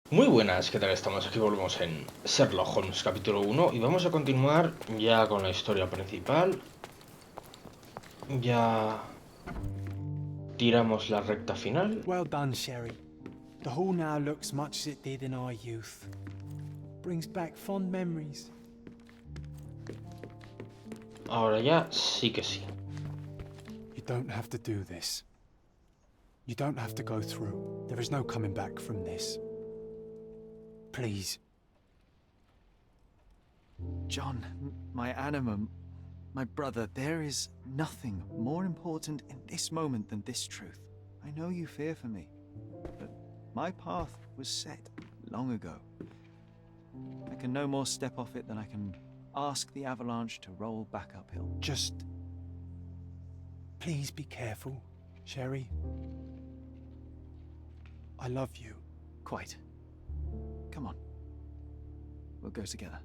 Muy buenas, ¿qué tal estamos? Aquí volvemos en Sherlock Holmes capítulo 1 y vamos a continuar ya con la historia principal. Ya tiramos la recta final. Well done, Sherry. The hall now looks much as it did in our youth. Brings back fond memories. Ahora ya sí que sí. You don't have to do this. You don't have to go through. There is no coming back from this. Please. John, my animal, my brother, there is nothing more important in this moment than this truth. I know you fear for me, but my path was set long ago. I can no more step off it than I can ask the avalanche to roll back uphill. Just... please be careful, Sherry. I love you. Quite. Come on. We'll go together.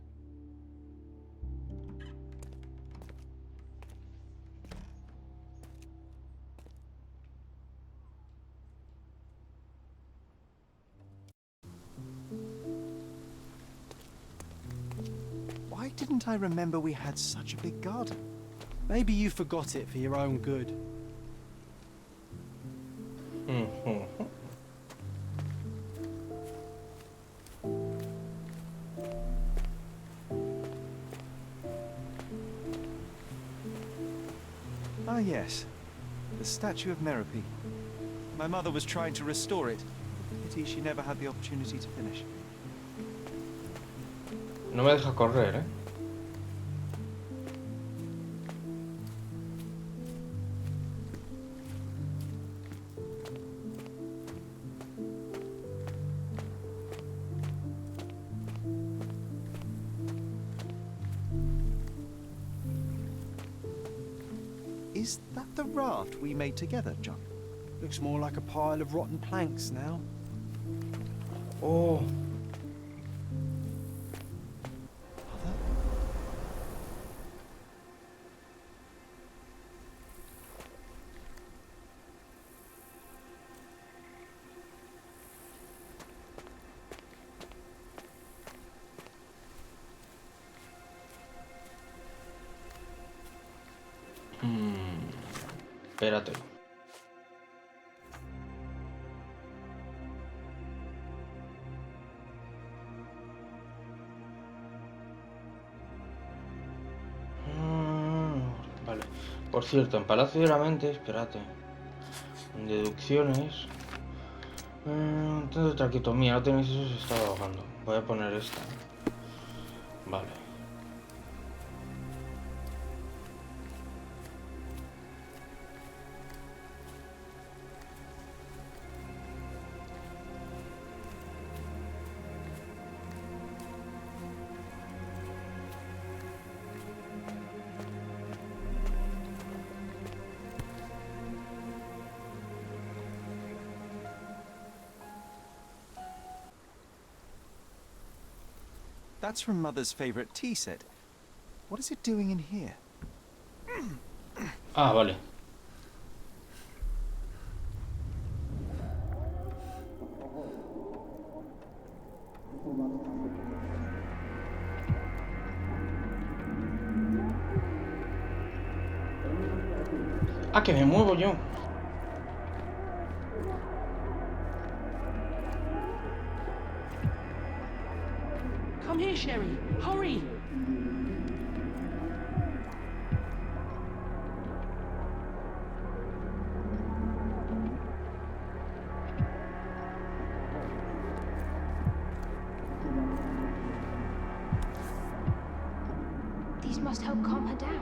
Why didn't I remember we had such a big garden? Maybe you forgot it for your own good. Ah, yes. The statue of Merope. My mother was trying to restore it. Pity she never had the opportunity to finish. No me deja correr, ¿eh? Is that the raft we made together, John? Looks more like a pile of rotten planks now. Oh, espérate. Vale. Por cierto, en Palacio de la Mente, espérate. En deducciones. Entonces, traqueotomía, no tenéis eso, se estaba ahogando. Voy a poner esta. Vale. That's from Mother's favorite tea set. What is it doing in here? Ah, vale. Ah, que me muevo yo. Come here, Sherry. Hurry! These must help calm her down.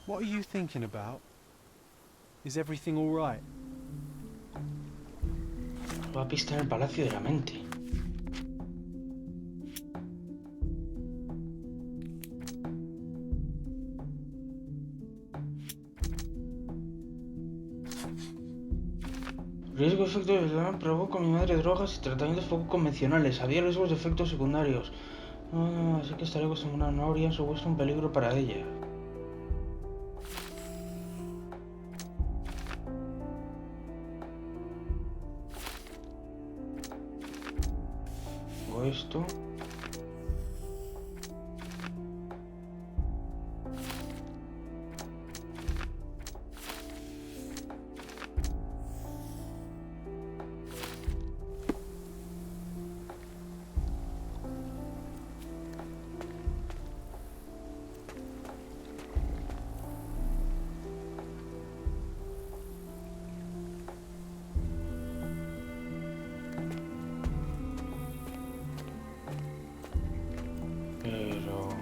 What are you thinking about? Is everything all right? Nueva pista en el Palacio de la Mente. Riesgo de efectos de la provoca mi madre drogas y tratamientos poco convencionales. Había riesgos de efectos secundarios. Así que estaría acostumbrada. No habría supuesto un peligro para ella. esto. Pero...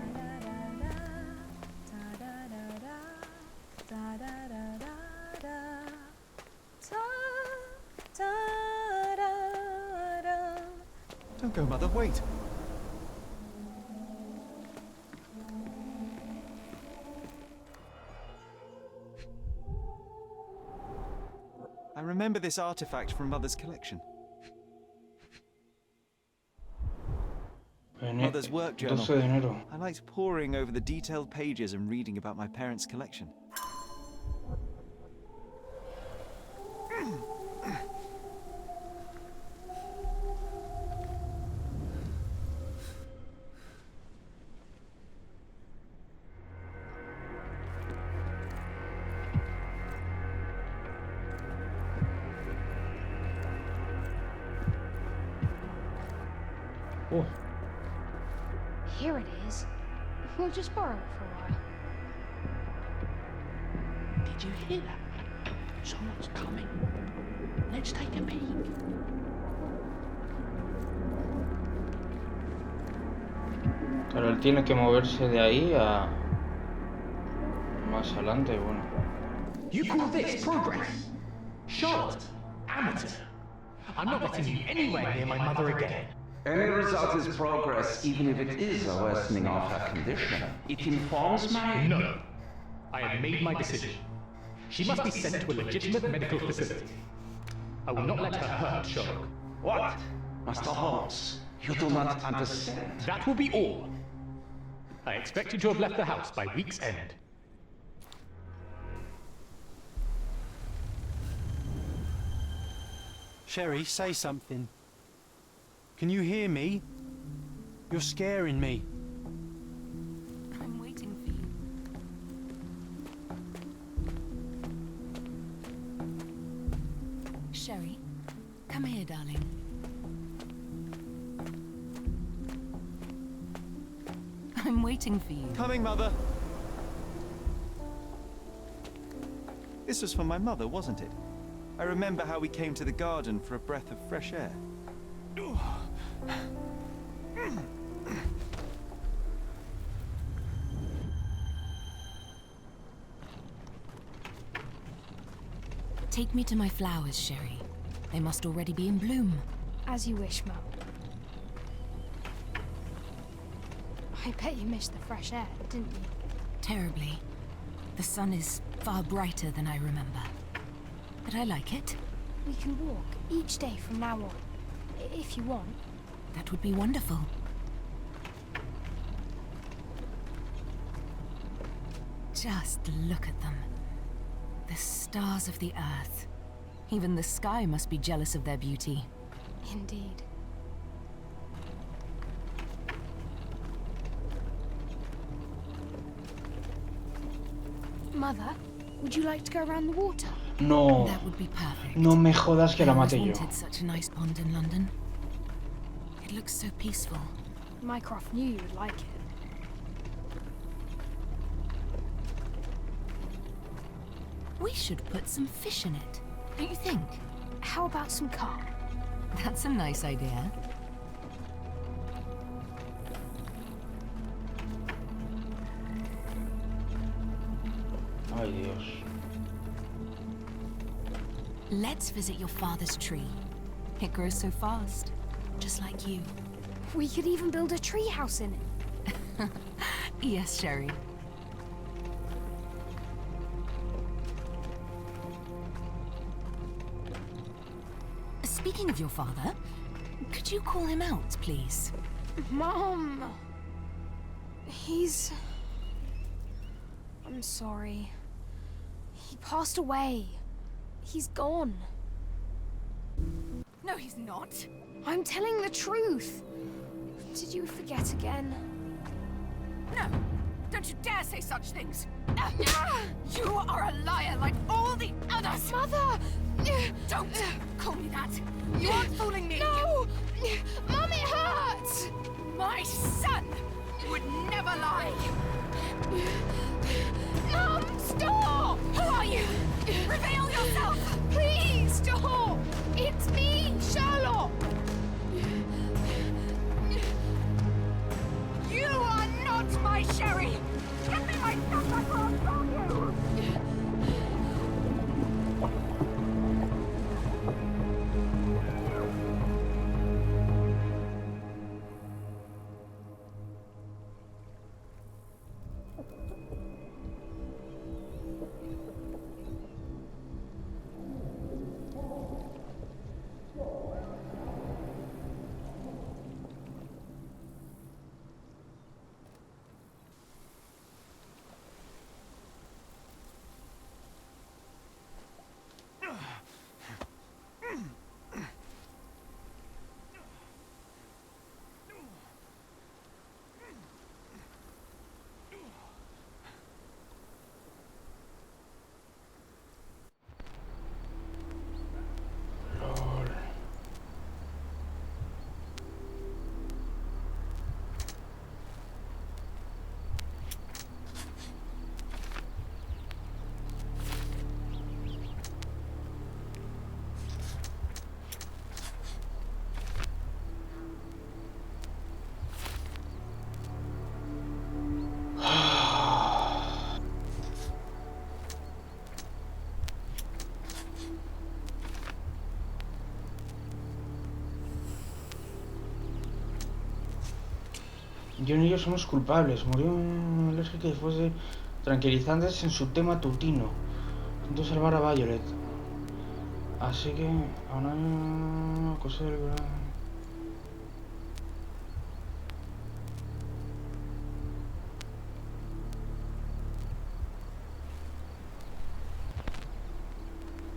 Don't go, Mother, wait. I remember this artifact from Mother's collection. Mother's work journal. 12 de enero. I liked poring over the detailed pages and reading about my parents' collection. Oh, Here it is. We'll just borrow it for a while. Did you hear that? Someone's coming. Let's take a peek. claro, él tiene que moverse de ahí a... más adelante, bueno. You call this progress? Charlotte, amateur. I'm not letting you anywhere near my mother again. Any result is progress, even if it is a worsening of her condition. It informs my... No. I have made my decision. She must be sent to a legitimate medical facility. I will not let her hurt Sherlock. What? Master Holmes, you do not understand. That will be all. I expect you to have left the house by week's end. Sherry, say something. Can you hear me? You're scaring me. I'm waiting for you. Sherry, come here, darling. I'm waiting for you. Coming, Mother. This was for my mother, wasn't it? I remember how we came to the garden for a breath of fresh air. Take me to my flowers, Sherry. They must already be in bloom. As you wish, Mum. I bet you missed the fresh air, didn't you? Terribly. The sun is far brighter than I remember. But I like it. We can walk each day from now on, if you want. That would be wonderful. Just look at them. The stars of the earth. Even the sky must be jealous of their beauty. Indeed. Mother, would you like to go around the water? No, That would be perfect. no me jodas que la I always mate yo. wanted such a nice pond in London. It looks so peaceful. Mycroft knew you would like it. We should put some fish in it, don't you think? How about some carp? That's a nice idea. Ay, Dios. Let's visit your father's tree. It grows so fast, just like you. We could even build a tree house in it. Yes, Sherry. Speaking of your father, could you call him out, please? Mom! He's... I'm sorry. He passed away. He's gone. No, he's not. I'm telling the truth. Did you forget again? No! Don't you dare say such things! You are a liar like all the others! Mother! Don't call me that! You aren't fooling me! No! Mum, it hurts! My son would never lie! Mum, stop! Who are you? Reveal yourself! Please, stop! It's me, Sherlock! You are not my Sherry! Give me my stuff back or I'll kill you! John y yo somos culpables. Murió un alérgico después de tranquilizantes en su té matutino. Intentó salvar a Violet. Así que aún hay una cosa del verano.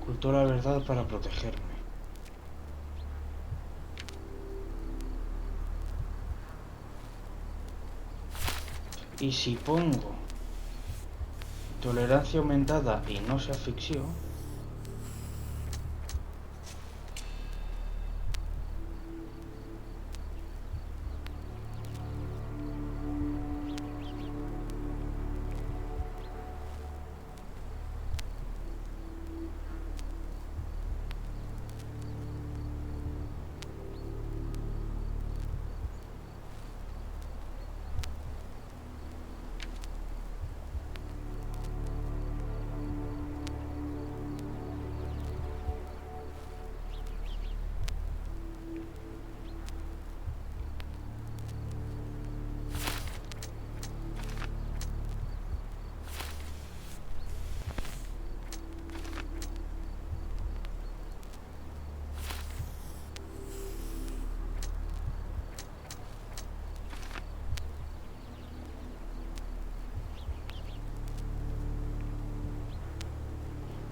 Ocultó la verdad para protegerme. Y si pongo tolerancia aumentada y no se asfixió,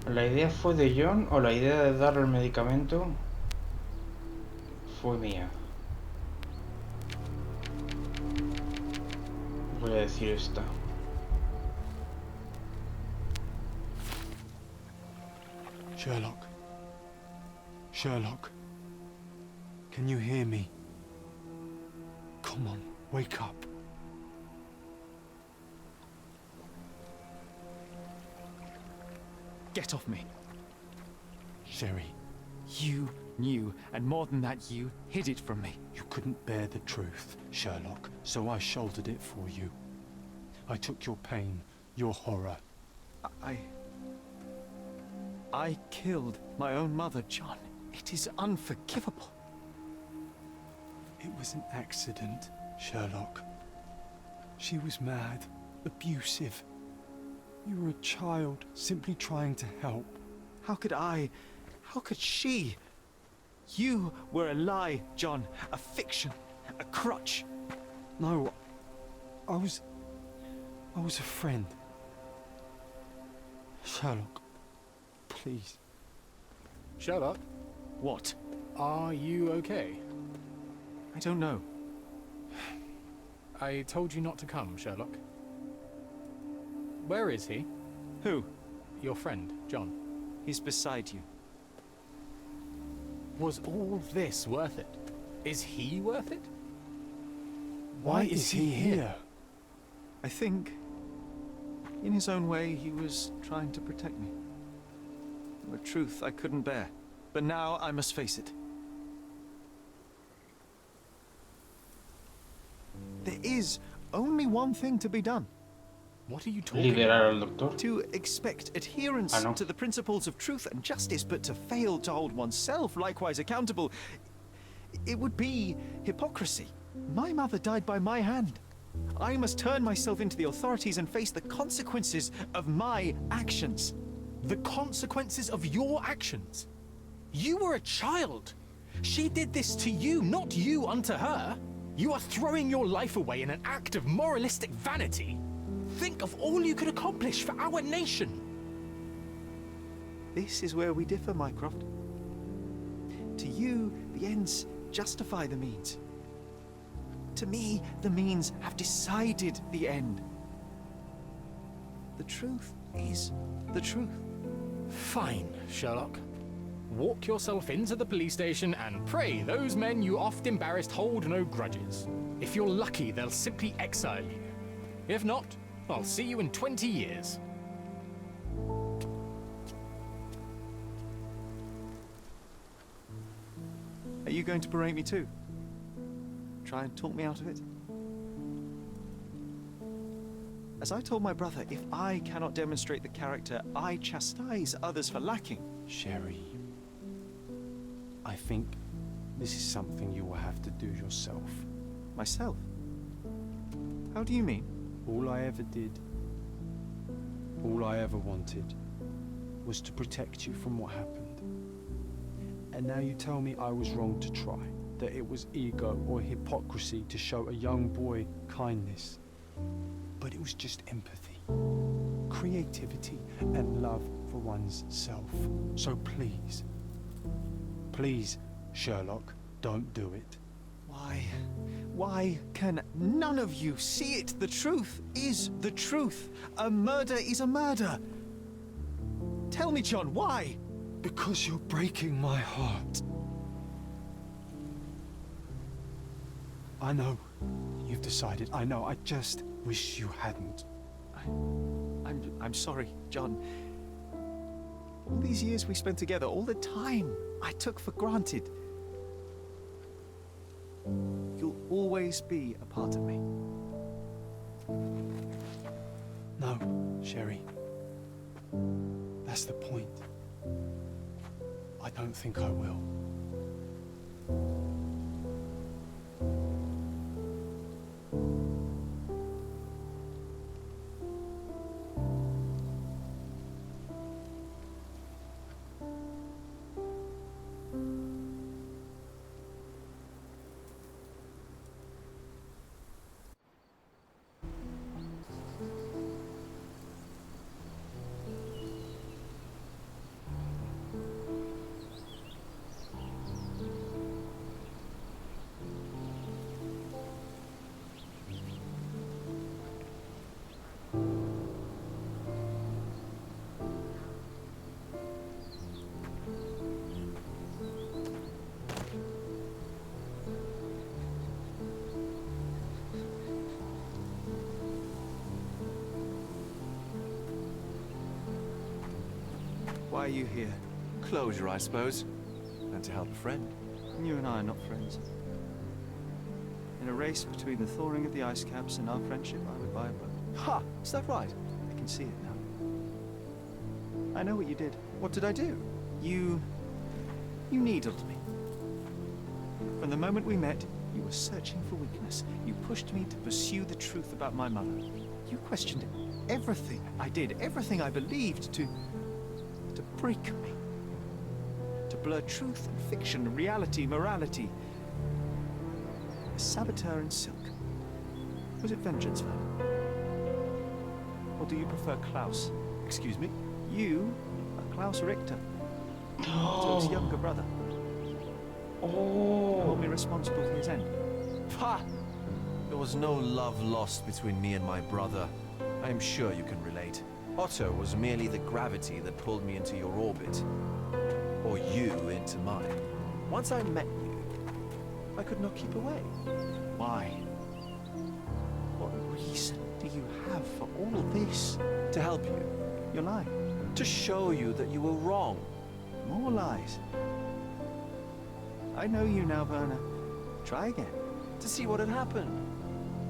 ¿la idea fue de John o la idea de darle el medicamento fue mía? Voy a decir esta. Sherlock. Sherlock. Can you hear me? Come on, wake up. Get off me. Sherry, You knew, and more than that, you hid it from me. you couldn't bear the truth, Sherlock, so I shouldered it for you. I took your pain, your horror. I killed my own mother, John. It is unforgivable. It was an accident, Sherlock. She was mad, abusive. You were a child, simply trying to help. How could she? You were a lie, John. A fiction. A crutch. No, I was a friend. Sherlock, please. Sherlock, What? are you okay? I don't know. I told you not to come, Sherlock. Where is he? Who? Your friend, John. He's beside you. Was all this worth it? Is he worth it? Why is he here? I think, in his own way, he was trying to protect me. A truth I couldn't bear. But now I must face it. There is only one thing to be done. What are you talking about? Liberar al doctor. To expect adherence no. to the principles of truth and justice, but to fail to hold oneself likewise accountable, it would be hypocrisy. My mother died by my hand. I must turn myself into the authorities and face the consequences of my actions. The consequences of your actions? You were a child. She did this to you, not you unto her. You are throwing your life away in an act of moralistic vanity. Think of all you could accomplish for our nation. This is where we differ, Mycroft. To you, the ends justify the means. To me, the means have decided the end. The truth is the truth. Fine, Sherlock. Walk yourself into the police station and pray those men you oft embarrassed hold no grudges. If you're lucky, they'll simply exile you. If not, I'll see you in 20 years. Are you going to berate me too? Try and talk me out of it? As I told my brother, if I cannot demonstrate the character I chastise others for lacking... Sherry, I think this is something you will have to do yourself. Myself? How do you mean? All I ever did, all I ever wanted, was to protect you from what happened. And now you tell me I was wrong to try, that it was ego or hypocrisy to show a young boy kindness. But it was just empathy, creativity, and love for one's self. So please, please, Sherlock, don't do it. Why can none of you see it? The truth is the truth. A murder is a murder. Tell me, John, why? Because you're breaking my heart. I know you've decided. I know. I just wish you hadn't. I'm sorry, John. All these years we spent together, all the time I took for granted. You'll always be a part of me. No, Sherry. That's the point. I don't think I will. Why are you here? Closure, I suppose. And to help a friend. You and I are not friends. In a race between the thawing of the ice caps and our friendship, I would buy a boat. Ha! Is that right? I can see it now. I know what you did. What did I do? You needled me. From the moment we met, you were searching for weakness. You pushed me to pursue the truth about my mother. You questioned everything I did, everything I believed, to break me. To blur truth and fiction, reality, morality. A saboteur in silk. Was it vengeance, then? Or do you prefer Klaus? Excuse me? You are Klaus Richter. Dirk's younger brother. You hold me responsible for his end. Ha! There was no love lost between me and my brother. I am sure you can relate. Otto was merely the gravity that pulled me into your orbit. Or you into mine. Once I met you, I could not keep away. Why? What reason do you have for all this? To help you. You're lying. To show you that you were wrong. More lies. I know you now, Werner. Try again. To see what had happened.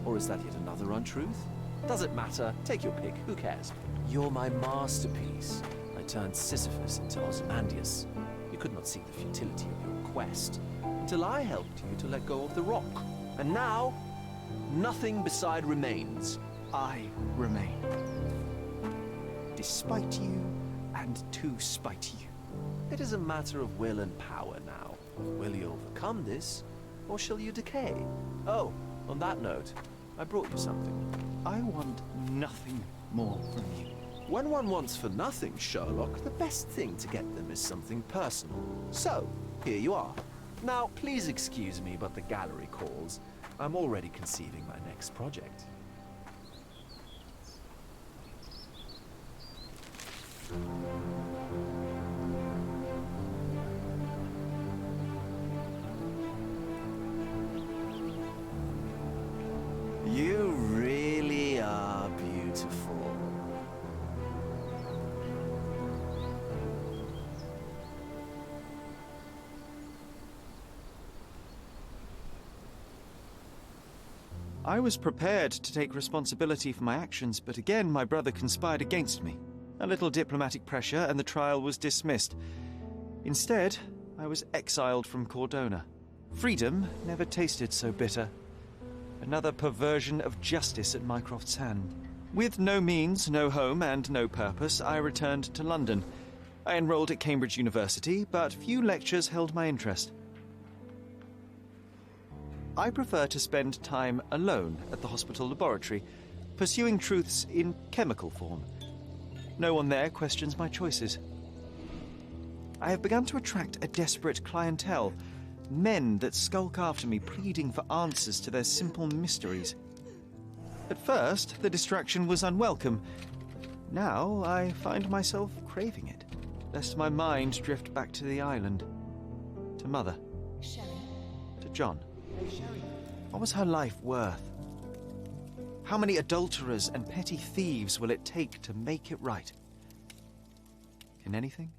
Or is that yet another untruth? Does it matter? Take your pick. Who cares? You're my masterpiece. I turned Sisyphus into Ozymandias. You could not see the futility of your quest until I helped you to let go of the rock. And now, nothing beside remains. I remain. Despite you, and to spite you. It is a matter of will and power now. Will you overcome this, or shall you decay? Oh, on that note, I brought you something. I want nothing more from you. When one wants for nothing, Sherlock, the best thing to get them is something personal. So, here you are. Now, please excuse me, but the gallery calls. I'm already conceiving my next project. You really are beautiful. I was prepared to take responsibility for my actions, but again my brother conspired against me. A little diplomatic pressure and the trial was dismissed. Instead, I was exiled from Cordona. Freedom never tasted so bitter. Another perversion of justice at Mycroft's hand. With no means, no home, and no purpose, I returned to London. I enrolled at Cambridge University, but few lectures held my interest. I prefer to spend time alone at the hospital laboratory, pursuing truths in chemical form. No one there questions my choices. I have begun to attract a desperate clientele, men that skulk after me, pleading for answers to their simple mysteries. At first, the distraction was unwelcome. Now, I find myself craving it, lest my mind drift back to the island, to Mother, to John. What was her life worth? How many adulterers and petty thieves will it take to make it right? Can anything?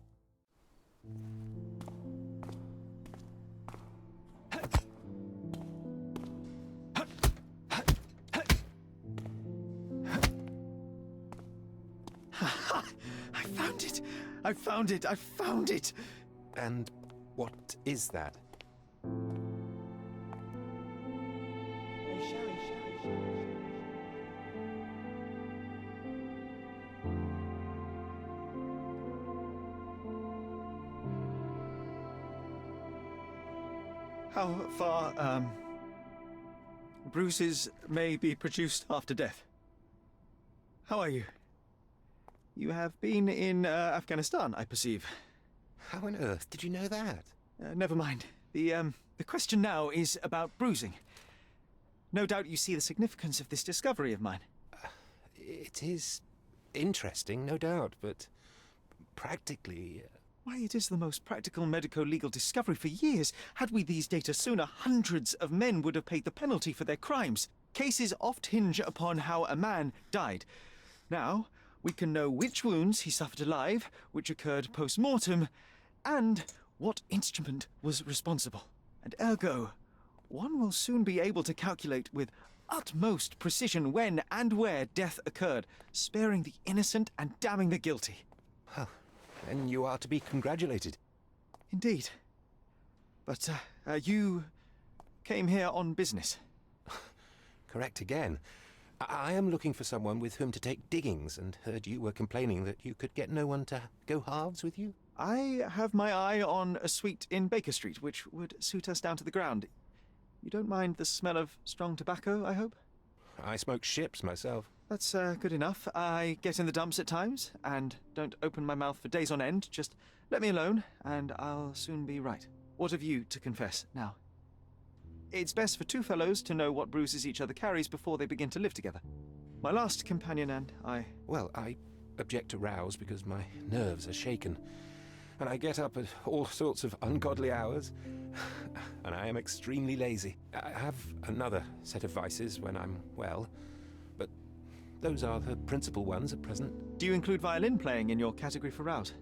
I found it! I found it! I found it! And what is that? How far, bruises may be produced after death. How are you? You have been in Afghanistan, I perceive. How on earth did you know that? Never mind. The question now is about bruising. No doubt you see the significance of this discovery of mine. It is interesting, no doubt, but practically... Why, it is the most practical medico-legal discovery for years. Had we these data sooner, hundreds of men would have paid the penalty for their crimes. Cases oft hinge upon how a man died. Now, we can know which wounds he suffered alive, which occurred post-mortem, and what instrument was responsible. And ergo, one will soon be able to calculate with utmost precision when and where death occurred, sparing the innocent and damning the guilty. Well, then you are to be congratulated. Indeed. But, you came here on business. Correct again. I am looking for someone with whom to take diggings, and heard you were complaining that you could get no one to go halves with you. I have my eye on a suite in Baker Street, which would suit us down to the ground. You don't mind the smell of strong tobacco, I hope? I smoke ships myself. That's good enough. I get in the dumps at times, and don't open my mouth for days on end. Just let me alone, and I'll soon be right. What have you to confess now? It's best for two fellows to know what bruises each other carries before they begin to live together. My last companion and I... Well, I object to rows because my nerves are shaken. And I get up at all sorts of ungodly hours. And I am extremely lazy. I have another set of vices when I'm well. But those are the principal ones at present. Do you include violin playing in your category for route?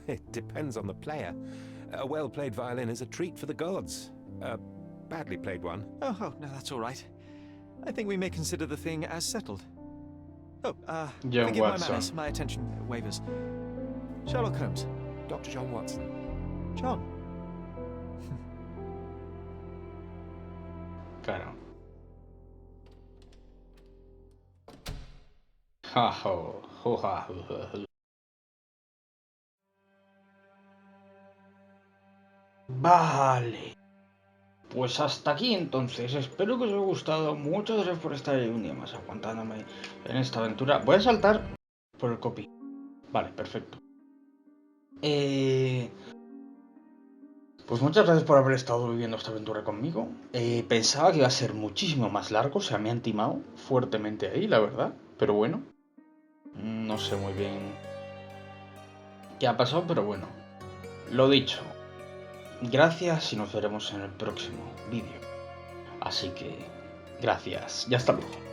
It depends on the player. A well-played violin is a treat for the gods. A badly played one. Oh, no, that's all right. I think we may consider the thing as settled. Oh, John forgive my Watson. manners, my attention wavers. Sherlock Holmes. Dr. John Watson. John. Claro. Jajo, joja, joja. Vale. Pues hasta aquí entonces. Espero que os haya gustado. Muchas gracias por estar ahí un día más aguantándome en esta aventura. Voy a saltar por el copy. Vale, perfecto. Pues muchas gracias por haber estado viviendo esta aventura conmigo. Pensaba que iba a ser muchísimo más largo. O sea, me han timado fuertemente ahí, la verdad. Pero bueno. No sé muy bien qué ha pasado, pero bueno. Lo dicho. Gracias y nos veremos en el próximo vídeo. Así que, gracias y hasta luego.